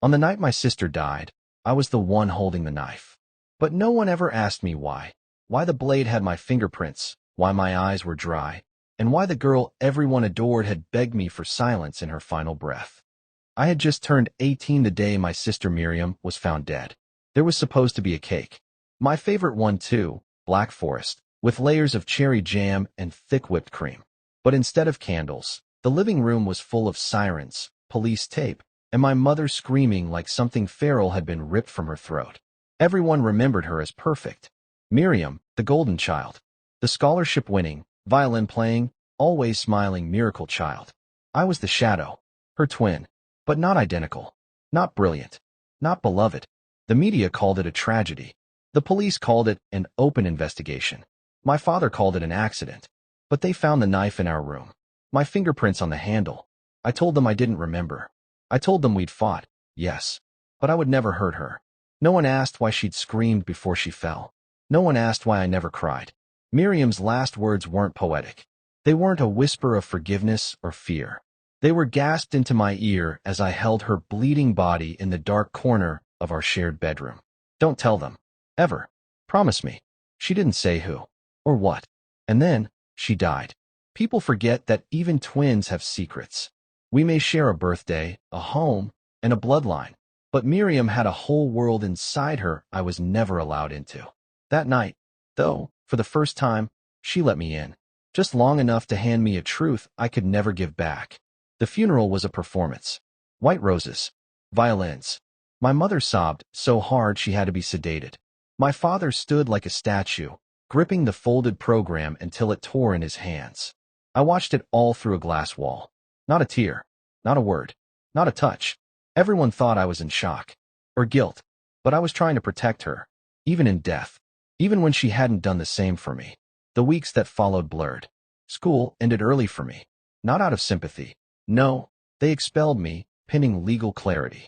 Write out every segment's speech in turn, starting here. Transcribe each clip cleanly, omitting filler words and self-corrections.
On the night my sister died, I was the one holding the knife. But no one ever asked me why. Why the blade had my fingerprints, why my eyes were dry, and why the girl everyone adored had begged me for silence in her final breath. I had just turned 18 the day my sister Miriam was found dead. There was supposed to be a cake. My favorite one too, Black Forest, with layers of cherry jam and thick whipped cream. But instead of candles, the living room was full of sirens, police tape, and my mother screaming like something feral had been ripped from her throat. Everyone remembered her as perfect. Miriam, the golden child. The scholarship-winning, violin-playing, always smiling miracle child. I was the shadow, her twin, but not identical, not brilliant, not beloved. The media called it a tragedy. The police called it an open investigation. My father called it an accident. But they found the knife in our room. My fingerprints on the handle. I told them I didn't remember. I told them we'd fought, yes, but I would never hurt her. No one asked why she'd screamed before she fell. No one asked why I never cried. Miriam's last words weren't poetic. They weren't a whisper of forgiveness or fear. They were gasped into my ear as I held her bleeding body in the dark corner of our shared bedroom. Don't tell them. Ever. Promise me. She didn't say who. Or what. And then, she died. People forget that even twins have secrets. We may share a birthday, a home, and a bloodline, but Miriam had a whole world inside her I was never allowed into. That night, though, for the first time, she let me in. Just long enough to hand me a truth I could never give back. The funeral was a performance. White roses. Violins. My mother sobbed so hard she had to be sedated. My father stood like a statue, gripping the folded program until it tore in his hands. I watched it all through a glass wall. Not a tear. Not a word. Not a touch. Everyone thought I was in shock. Or guilt. But I was trying to protect her. Even in death. Even when she hadn't done the same for me. The weeks that followed blurred. School ended early for me. Not out of sympathy. No, they expelled me, pinning legal clarity.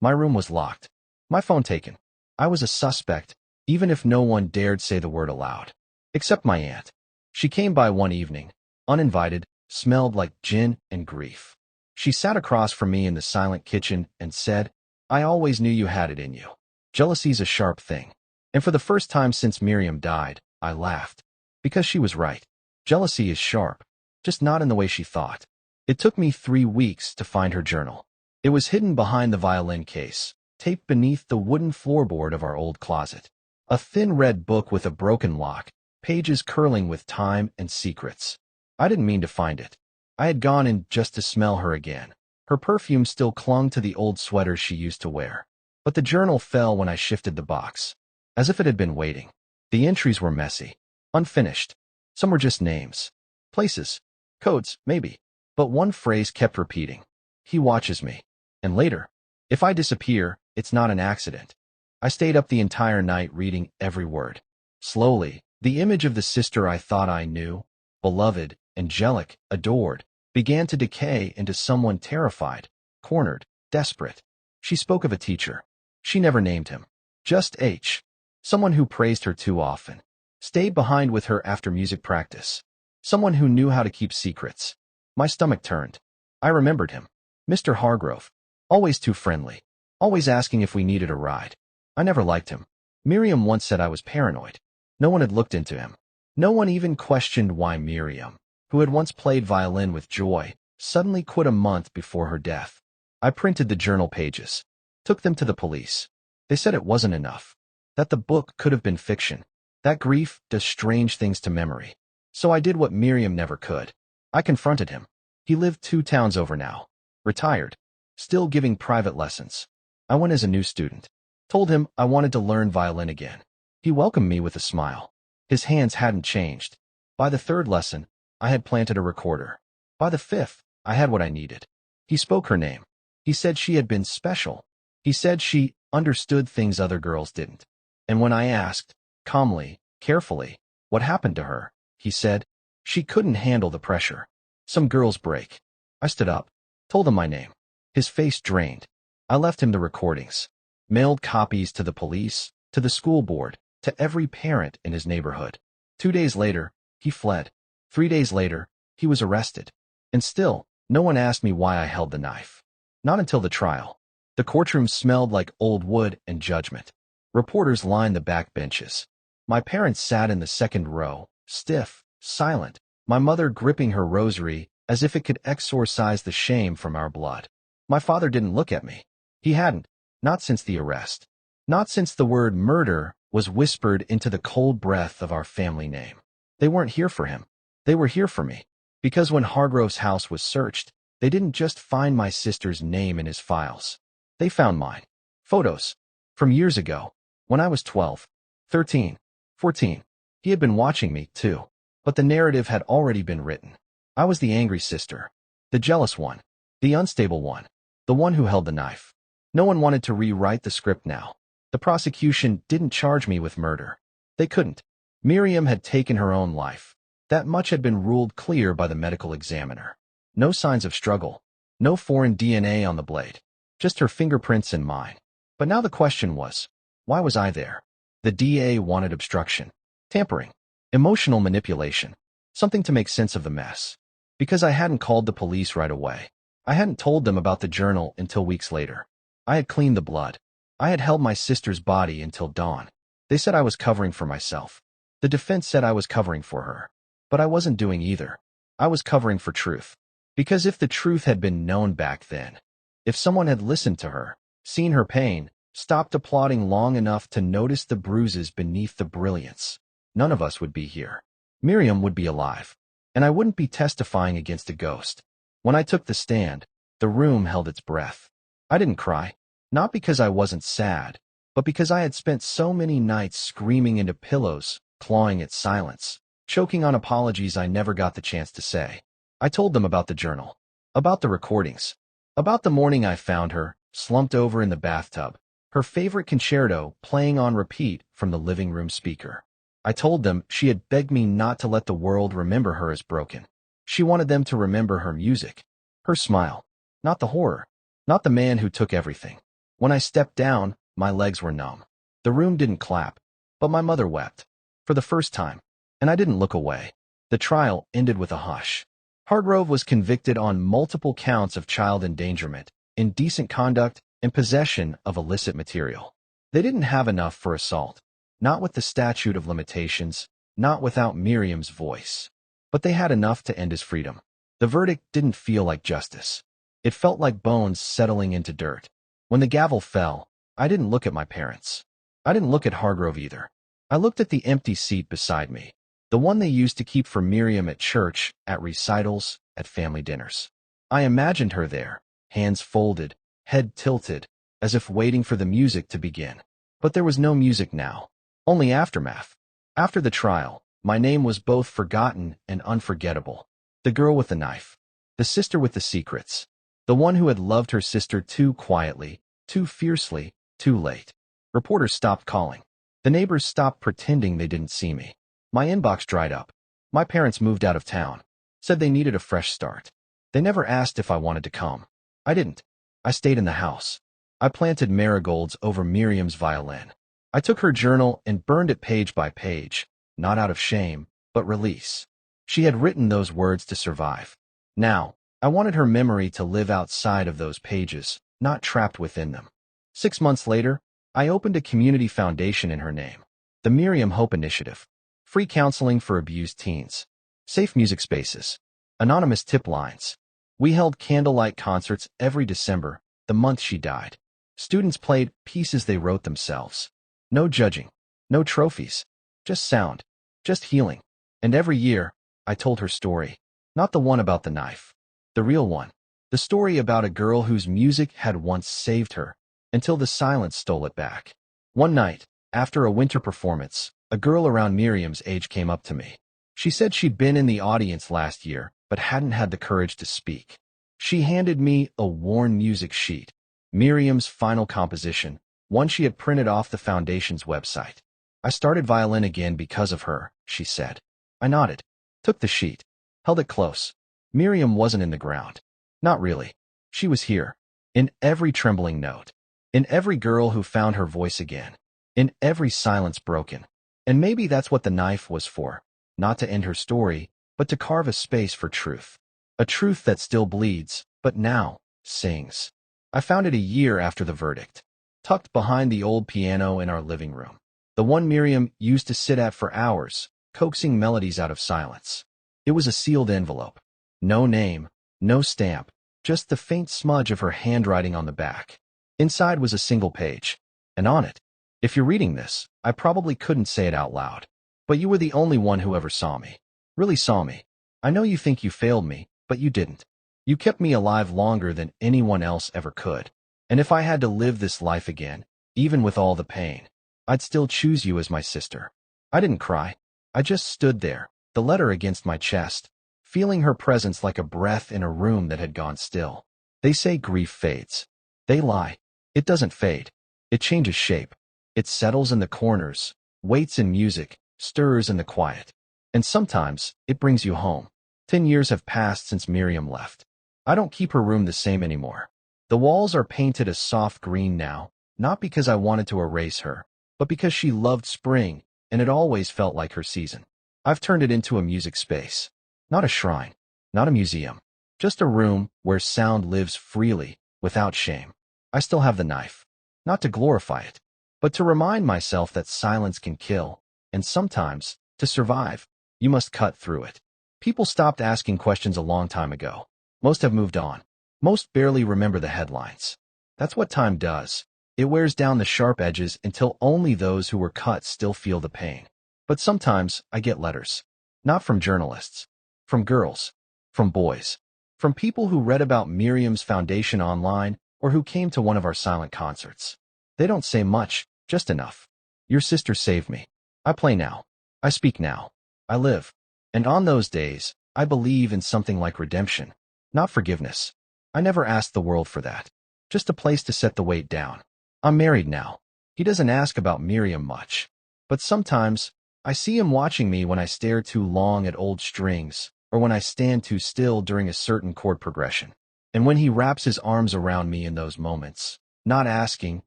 My room was locked. My phone taken. I was a suspect, even if no one dared say the word aloud. Except my aunt. She came by one evening, uninvited, smelled like gin and grief. She sat across from me in the silent kitchen and said, "I always knew you had it in you. Jealousy's a sharp thing." And for the first time since Miriam died, I laughed. Because she was right. Jealousy is sharp, just not in the way she thought. It took me 3 weeks to find her journal. It was hidden behind the violin case, taped beneath the wooden floorboard of our old closet. A thin red book with a broken lock, pages curling with time and secrets. I didn't mean to find it. I had gone in just to smell her again. Her perfume still clung to the old sweaters she used to wear. But the journal fell when I shifted the box, as if it had been waiting. The entries were messy, unfinished. Some were just names. Places. Codes, maybe. But one phrase kept repeating. He watches me. And later, if I disappear, it's not an accident. I stayed up the entire night reading every word. Slowly, the image of the sister I thought I knew, beloved, angelic, adored, began to decay into someone terrified, cornered, desperate. She spoke of a teacher. She never named him. Just H. Someone who praised her too often. Stayed behind with her after music practice. Someone who knew how to keep secrets. My stomach turned. I remembered him. Mr. Hargrove. Always too friendly. Always asking if we needed a ride. I never liked him. Miriam once said I was paranoid. No one had looked into him. No one even questioned why Miriam, who had once played violin with joy, suddenly quit a month before her death. I printed the journal pages. Took them to the police. They said it wasn't enough. That the book could have been fiction. That grief does strange things to memory. So I did what Miriam never could. I confronted him. He lived 2 towns over now. Retired. Still giving private lessons. I went as a new student. Told him I wanted to learn violin again. He welcomed me with a smile. His hands hadn't changed. By the 3rd lesson, I had planted a recorder. By the 5th, I had what I needed. He spoke her name. He said she had been special. He said she understood things other girls didn't. And when I asked, calmly, carefully, what happened to her, he said, she couldn't handle the pressure. Some girls break. I stood up, told him my name. His face drained. I left him the recordings. Mailed copies to the police, to the school board, to every parent in his neighborhood. 2 days later, he fled. 3 days later, he was arrested. And still, no one asked me why I held the knife. Not until the trial. The courtroom smelled like old wood and judgment. Reporters lined the back benches. My parents sat in the second row, stiff, silent, my mother gripping her rosary as if it could exorcise the shame from our blood. My father didn't look at me. He hadn't, not since the arrest. Not since the word murder was whispered into the cold breath of our family name. They weren't here for him. They were here for me. Because when Hargrove's house was searched, they didn't just find my sister's name in his files. They found mine. Photos. From years ago. When I was 12, 13, 14. He had been watching me, too. But the narrative had already been written. I was the angry sister. The jealous one. The unstable one. The one who held the knife. No one wanted to rewrite the script now. The prosecution didn't charge me with murder. They couldn't. Miriam had taken her own life. That much had been ruled clear by the medical examiner. No signs of struggle. No foreign DNA on the blade. Just her fingerprints and mine. But now the question was, why was I there? The DA wanted obstruction, tampering, emotional manipulation, something to make sense of the mess. Because I hadn't called the police right away. I hadn't told them about the journal until weeks later. I had cleaned the blood. I had held my sister's body until dawn. They said I was covering for myself. The defense said I was covering for her. But I wasn't doing either. I was covering for truth. Because if the truth had been known back then, if someone had listened to her, seen her pain, stopped applauding long enough to notice the bruises beneath the brilliance, none of us would be here. Miriam would be alive, and I wouldn't be testifying against a ghost. When I took the stand, the room held its breath. I didn't cry, not because I wasn't sad, but because I had spent so many nights screaming into pillows, clawing at silence, choking on apologies I never got the chance to say. I told them about the journal, about the recordings, about the morning I found her, slumped over in the bathtub, her favorite concerto playing on repeat from the living room speaker. I told them she had begged me not to let the world remember her as broken. She wanted them to remember her music, her smile, not the horror, not the man who took everything. When I stepped down, my legs were numb. The room didn't clap, but my mother wept. For the first time, and I didn't look away. The trial ended with a hush. Hargrove was convicted on multiple counts of child endangerment, indecent conduct, and possession of illicit material. They didn't have enough for assault, not with the statute of limitations, not without Miriam's voice. But they had enough to end his freedom. The verdict didn't feel like justice. It felt like bones settling into dirt. When the gavel fell, I didn't look at my parents. I didn't look at Hargrove either. I looked at the empty seat beside me, the one they used to keep for Miriam at church, at recitals, at family dinners. I imagined her there, hands folded, head tilted, as if waiting for the music to begin. But there was no music now, only aftermath. After the trial, my name was both forgotten and unforgettable. The girl with the knife, the sister with the secrets, the one who had loved her sister too quietly, too fiercely, too late. Reporters stopped calling. The neighbors stopped pretending they didn't see me. My inbox dried up. My parents moved out of town, said they needed a fresh start. They never asked if I wanted to come. I didn't. I stayed in the house. I planted marigolds over Miriam's violin. I took her journal and burned it page by page, not out of shame, but release. She had written those words to survive. Now, I wanted her memory to live outside of those pages, not trapped within them. 6 months later, I opened a community foundation in her name, the Miriam Hope Initiative. Free counseling for abused teens. Safe music spaces. Anonymous tip lines. We held candlelight concerts every December, the month she died. Students played pieces they wrote themselves. No judging. No trophies. Just sound. Just healing. And every year, I told her story. Not the one about the knife. The real one. The story about a girl whose music had once saved her, until the silence stole it back. One night, after a winter performance, a girl around Miriam's age came up to me. She said she'd been in the audience last year, but hadn't had the courage to speak. She handed me a worn music sheet, Miriam's final composition, one she had printed off the foundation's website. I started violin again because of her, she said. I nodded, took the sheet, held it close. Miriam wasn't in the ground. Not really. She was here, in every trembling note, in every girl who found her voice again, in every silence broken. And maybe that's what the knife was for, not to end her story, but to carve a space for truth. A truth that still bleeds, but now sings. I found it a year after the verdict, tucked behind the old piano in our living room. The one Miriam used to sit at for hours, coaxing melodies out of silence. It was a sealed envelope. No name, no stamp, just the faint smudge of her handwriting on the back. Inside was a single page, and on it, if you're reading this, I probably couldn't say it out loud, but you were the only one who ever saw me. Really saw me. I know you think you failed me, but you didn't. You kept me alive longer than anyone else ever could. And if I had to live this life again, even with all the pain, I'd still choose you as my sister. I didn't cry. I just stood there, the letter against my chest, feeling her presence like a breath in a room that had gone still. They say grief fades. They lie. It doesn't fade. It changes shape. It settles in the corners, waits in music, stirs in the quiet. And sometimes, it brings you home. 10 years have passed since Miriam left. I don't keep her room the same anymore. The walls are painted a soft green now, not because I wanted to erase her, but because she loved spring, and it always felt like her season. I've turned it into a music space. Not a shrine, not a museum, just a room where sound lives freely, without shame. I still have the knife, not to glorify it, but to remind myself that silence can kill, and sometimes, to survive, you must cut through it. People stopped asking questions a long time ago. Most have moved on. Most barely remember the headlines. That's what time does. It wears down the sharp edges until only those who were cut still feel the pain. But sometimes I get letters. Not from journalists. From girls. From boys. From people who read about Miriam's foundation online or who came to one of our silent concerts. They don't say much, just enough. Your sister saved me. I play now. I speak now. I live. And on those days, I believe in something like redemption. Not forgiveness. I never asked the world for that. Just a place to set the weight down. I'm married now. He doesn't ask about Miriam much. But sometimes, I see him watching me when I stare too long at old strings, or when I stand too still during a certain chord progression. And when he wraps his arms around me in those moments, not asking,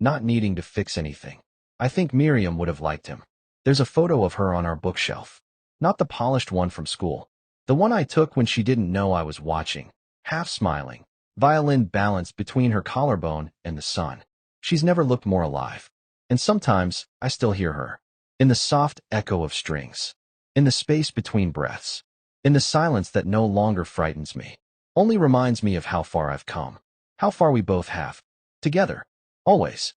not needing to fix anything, I think Miriam would have liked him. There's a photo of her on our bookshelf. Not the polished one from school. The one I took when she didn't know I was watching, half smiling, violin balanced between her collarbone and the sun. She's never looked more alive. And sometimes, I still hear her. In the soft echo of strings. In the space between breaths. In the silence that no longer frightens me. Only reminds me of how far I've come. How far we both have. Together. Always.